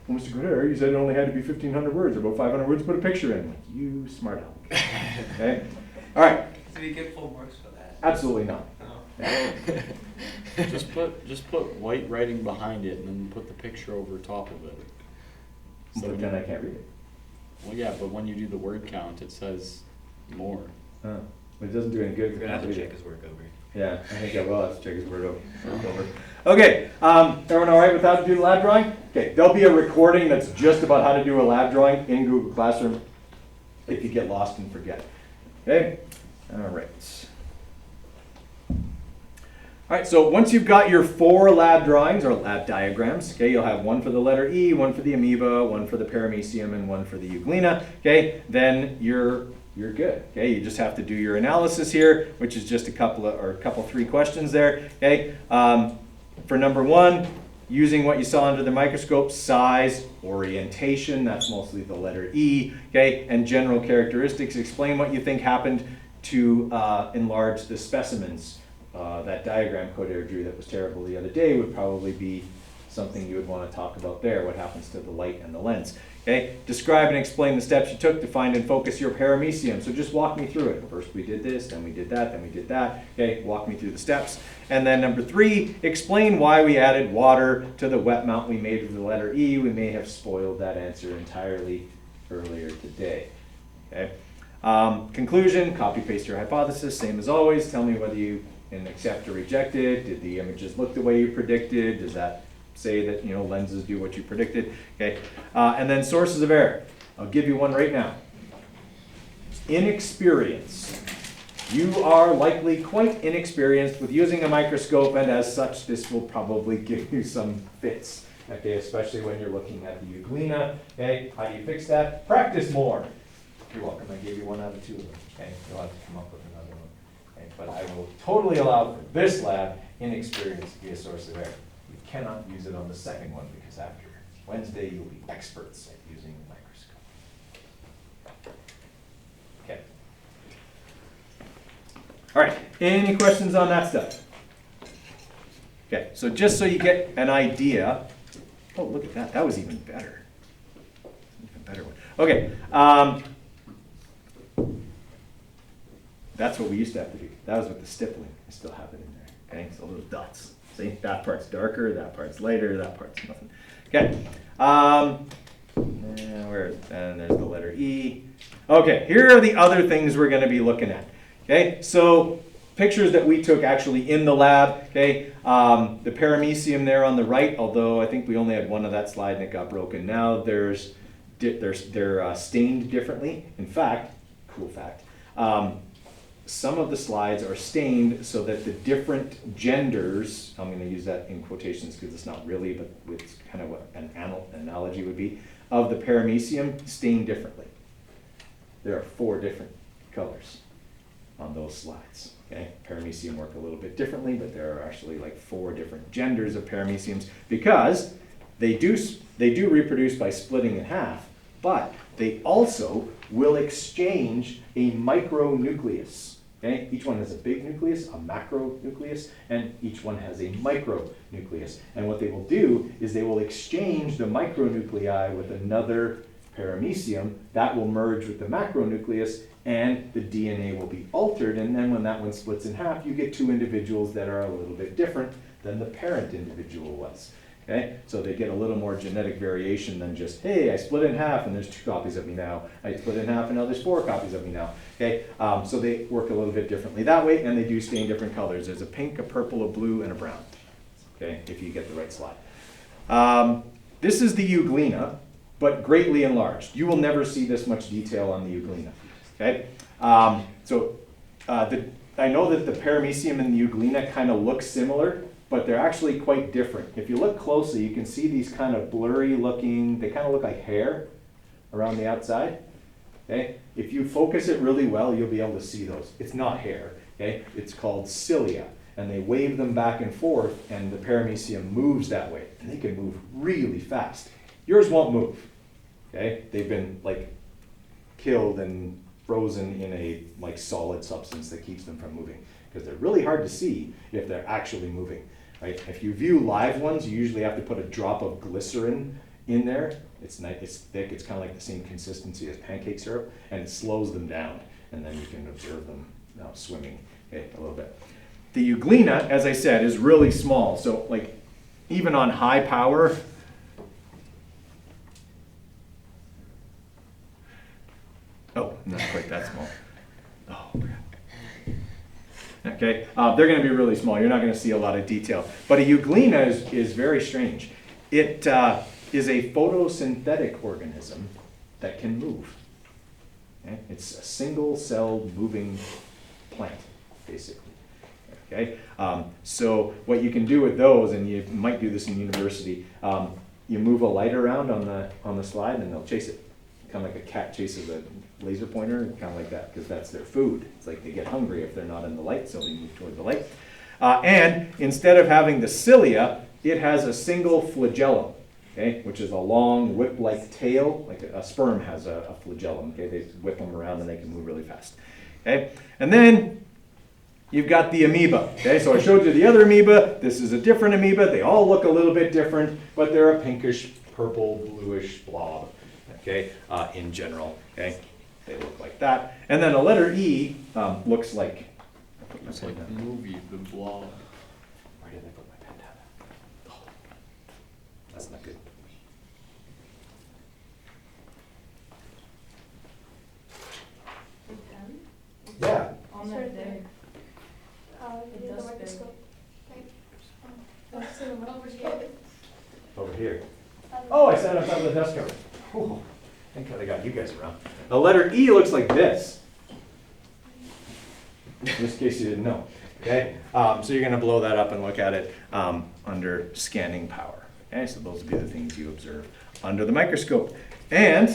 Well, Mr. Coderre, you said it only had to be 1,500 words, or about 500 words to put a picture in. I'm like, you smart aleck. Okay? All right. Did he get full marks for that? Absolutely not. No. Just put white writing behind it and then put the picture over top of it. So But then I can't read it. Well, yeah, but when you do the word count, it says more. But it doesn't do any good. You're gonna have to check his work over. Yeah, I think I will have to check his word over. Okay, everyone all right with how to do the lab drawing? Okay, there'll be a recording that's just about how to do a lab drawing in Google Classroom if you get lost and forget. Okay, all right. All right, so once you've got your 4 lab drawings or lab diagrams, okay, you'll have one for the letter E, one for the amoeba, one for the paramecium, and one for the euglena, okay, then you're good. Okay, you just have to do your analysis here, which is just a couple 3 questions there. Okay, for number 1, using what you saw under the microscope, size, orientation, that's mostly the letter E. Okay, and general characteristics. Explain what you think happened to enlarge the specimens. That diagram Coderre drew that was terrible the other day would probably be something you would want to talk about there, what happens to the light and the lens. Okay, describe and explain the steps you took to find and focus your paramecium. So just walk me through it. First we did this, then we did that, then we did that. Okay, walk me through the steps. And then number 3, explain why we added water to the wet mount we made with the letter E. We may have spoiled that answer entirely earlier today. Okay, conclusion, copy paste your hypothesis, same as always. Tell me whether you can accept or reject it. Did the images look the way you predicted? Does that say that, you know, lenses do what you predicted? Okay, and then sources of error. I'll give you one right now. Inexperience. You are likely quite inexperienced with using a microscope, and as such, this will probably give you some fits. Okay, especially when you're looking at the euglena. Okay, how do you fix that? Practice more. You're welcome. I gave you 1 out of 2 of them. Okay, you'll have to come up with another one. Okay, but I will totally allow for this lab inexperience to be a source of error. You cannot use it on the second one because after Wednesday you'll be experts at using the microscope. Okay. All right, any questions on that stuff? Okay, so just so you get an idea. Oh, look at that, that was even better. Even better one. Okay, that's what we used to have to do. That was with the stippling. I still have it in there. Okay, so those dots. See, that part's darker, that part's lighter, that part's nothing. Okay, and there's the letter E. Okay, here are the other things we're going to be looking at. Okay, so pictures that we took actually in the lab. Okay, the paramecium there on the right, although I think we only had one of that slide and it got broken. Now they're stained differently. In fact, cool fact. some of the slides are stained so that the different genders, I'm going to use that in quotations because it's not really, but it's kind of what an analogy would be, of the paramecium stain differently. There are 4 different colors on those slides. Okay, paramecium work a little bit differently, but there are actually like 4 different genders of parameciums because they do reproduce by splitting in half, but they also will exchange a micronucleus. Okay, each one has a big nucleus, a macronucleus, and each one has a micronucleus. And what they will do is they will exchange the micronuclei with another paramecium that will merge with the macronucleus, and the DNA will be altered. And then when that one splits in half, you get 2 individuals that are a little bit different than the parent individual was. Okay, so they get a little more genetic variation than just, hey, I split in half and there's 2 copies of me now. I split in half and now there's 4 copies of me now. Okay, so they work a little bit differently that way, and they do stain different colors. There's a pink, a purple, a blue, and a brown. Okay, if you get the right slide. This is the euglena, but greatly enlarged. You will never see this much detail on the euglena. Okay, I know that the paramecium and the euglena kind of look similar, but they're actually quite different. If you look closely, you can see these kind of blurry looking, they kind of look like hair around the outside. Okay? If you focus it really well, you'll be able to see those. It's not hair. Okay? It's called cilia, and they wave them back and forth, and the paramecium moves that way, and they can move really fast. Yours won't move. Okay? They've been like killed and frozen in a like solid substance that keeps them from moving, because they're really hard to see if they're actually moving. Right? If you view live ones, you usually have to put a drop of glycerin in there. It's nice, it's thick, it's kind of like the same consistency as pancake syrup, and it slows them down, and then you can observe them swimming a little bit. The euglena, as I said, is really small, so like even on high power, oh, not quite that small. Oh, crap. Okay, they're going to be really small. You're not going to see a lot of detail. But a euglena is very strange. It is a photosynthetic organism that can move. Okay? It's a single-celled moving plant, basically. Okay, so what you can do with those, and you might do this in university, you move a light around on the slide, and they'll chase it, kind of like a cat chases a laser pointer, kind of like that, because that's their food. It's like they get hungry if they're not in the light, so they move toward the light. And instead of having the cilia, it has a single flagellum, okay, which is a long whip-like tail, like a sperm has a flagellum. Okay, they whip them around and they can move really fast. Okay, and then you've got the amoeba. Okay, so I showed you the other amoeba. This is a different amoeba. They all look a little bit different, but they're a pinkish, purple, bluish blob. Okay, in general. Okay. They look like that. And then a letter E looks like, It's like the movie, The Blob. where did I put my pen down? Oh, that's not good. Yeah. On that day. It does does big. microscope. Over here. Oh, I sat on top of the desk cover. Whew. Thank God I got you guys around. The letter E looks like this. Just in case you didn't know. Okay, so you're going to blow that up and look at it under scanning power. Okay, so those would be the things you observe under the microscope. And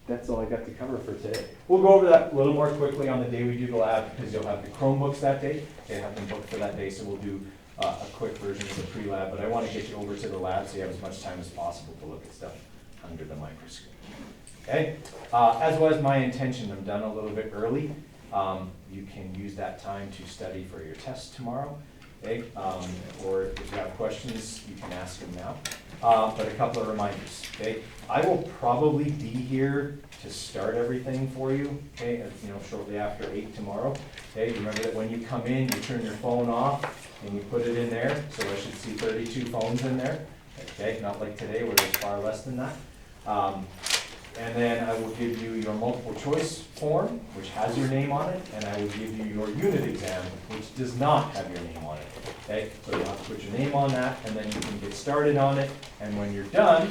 that's all I got to cover for today. We'll go over that a little more quickly on the day we do the lab, because you'll have the Chromebooks that day. They have them booked for that day, so we'll do a quick version of the pre-lab. But I want to get you over to the lab so you have as much time as possible to look at stuff under the microscope. Okay, as was my intention, I'm done a little bit early. You can use that time to study for your test tomorrow. Okay, or if you have questions, you can ask them now. But a couple of reminders. Okay, I will probably be here to start everything for you. Okay, shortly after 8 tomorrow. Okay, remember that when you come in, you turn your phone off and you put it in there. So I should see 32 phones in there. Okay, not like today where there's far less than that. And then I will give you your multiple choice form, which has your name on it, and I will give you your unit exam, which does not have your name on it. Okay, so you'll have to put your name on that, and then you can get started on it, and when you're done,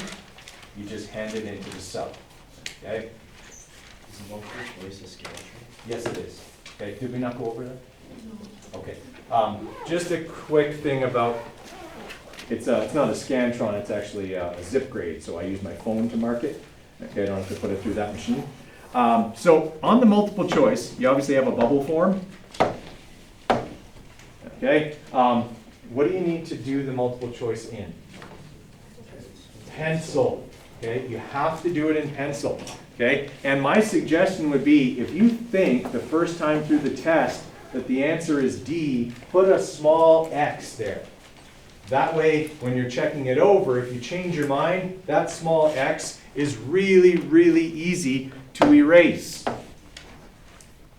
you just hand it into the sub. Okay? Is multiple choice a skill tree? Yes, it is. Okay, did we not go over that? Okay, just a quick thing about, it's not a Scantron, it's actually a zip grade, so I use my phone to mark it. Okay, I don't have to put it through that machine. So on the multiple choice, you obviously have a bubble form. Okay, what do you need to do the multiple choice in? Pencil. Okay, you have to do it in pencil. Okay, and my suggestion would be, if you think the first time through the test that the answer is D, put a small X there. That way, when you're checking it over, if you change your mind, that small X is really, really easy to erase.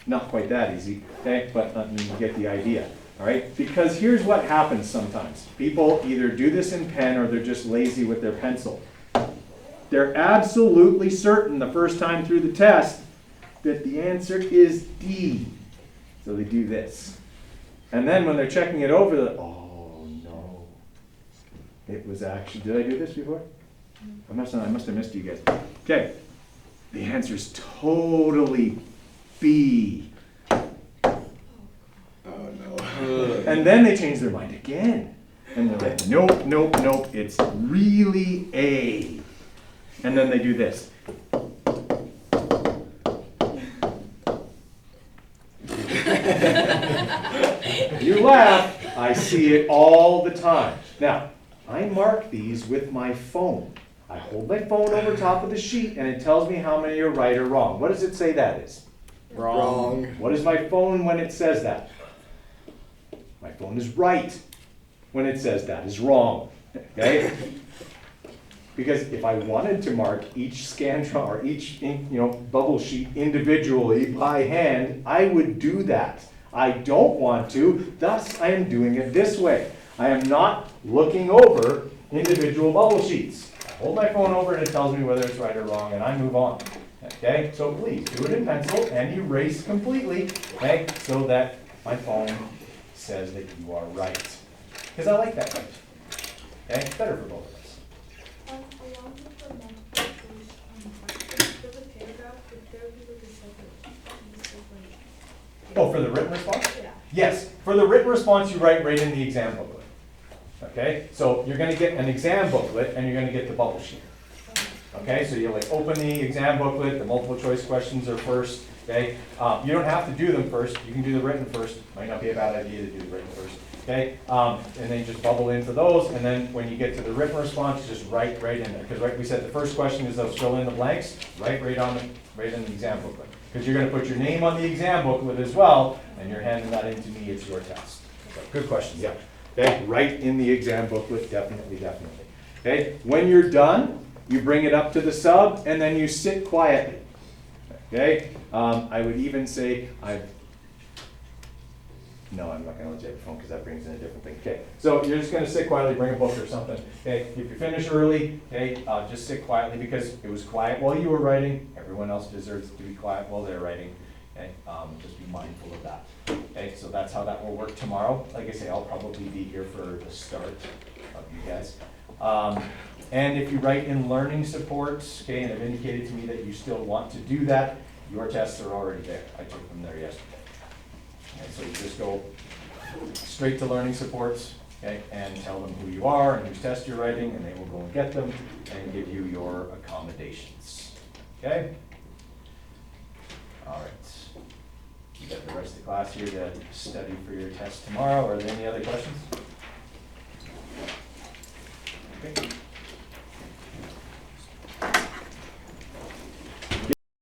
Not quite that easy, okay, but you get the idea. All right, because here's what happens sometimes. People either do this in pen or they're just lazy with their pencil. They're absolutely certain the first time through the test that the answer is D. So they do this. And then when they're checking it over, they're like, oh no. It was actually, did I do this before? I must have missed you guys. Okay, the answer is totally B. And then they change their mind again. And they're like, nope, nope, nope, it's really A. And then they do this. You laugh, I see it all the time. Now, I mark these with my phone. I hold my phone over top of the sheet and it tells me how many are right or wrong. What does it say that is? Wrong. What is my phone when it says that? My phone is right when it says that is wrong, okay? Because if I wanted to mark each Scantron or each bubble sheet individually by hand, I would do that. I don't want to, thus I am doing it this way. I am not looking over individual bubble sheets. I hold my phone over and it tells me whether it's right or wrong and I move on. Okay, so please do it in pencil and erase completely, okay, so that my phone says that you are right. Because I like that way. Okay, it's better for both of us. Along with the multiple choice, for the paragraph, would there be like a separate, Oh, for the written response? yeah. Yes, for the written response, you write right in the exam booklet. Okay, so you're going to get an exam booklet and you're going to get the bubble sheet. Okay, so you like open the exam booklet, the multiple choice questions are first. Okay, you don't have to do them first. You can do the written first. Might not be a bad idea to do the written first. Okay, and then just bubble in for those, and then when you get to the written response, you just write right in there. Because right, we said the first question is they'll fill in the blanks. Right in the exam booklet. Because you're going to put your name on the exam booklet as well, and you're handing that in to me. It's your test. So, good question. Yeah. Okay, right in the exam booklet, definitely, definitely. Okay, when you're done, you bring it up to the sub, and then you sit quietly. Okay, I would even say no, I'm not going to let you have your phone because that brings in a different thing. Okay, so you're just going to sit quietly, bring a book or something. Okay, if you finish early, okay, just sit quietly because it was quiet while you were writing. Everyone else deserves to be quiet while they're writing. Okay, just be mindful of that. Okay, so that's how that will work tomorrow. Like I say, I'll probably be here for the start of you guys. And if you write in learning supports, okay, and have indicated to me that you still want to do that, your tests are already there. I took them there yesterday. Okay, so you just go straight to learning supports, okay, and tell them who you are and whose test you're writing, and they will go and get them and give you your accommodations. Okay? All right. You got the rest of the class here to study for your test tomorrow. Are there any other questions? Okay.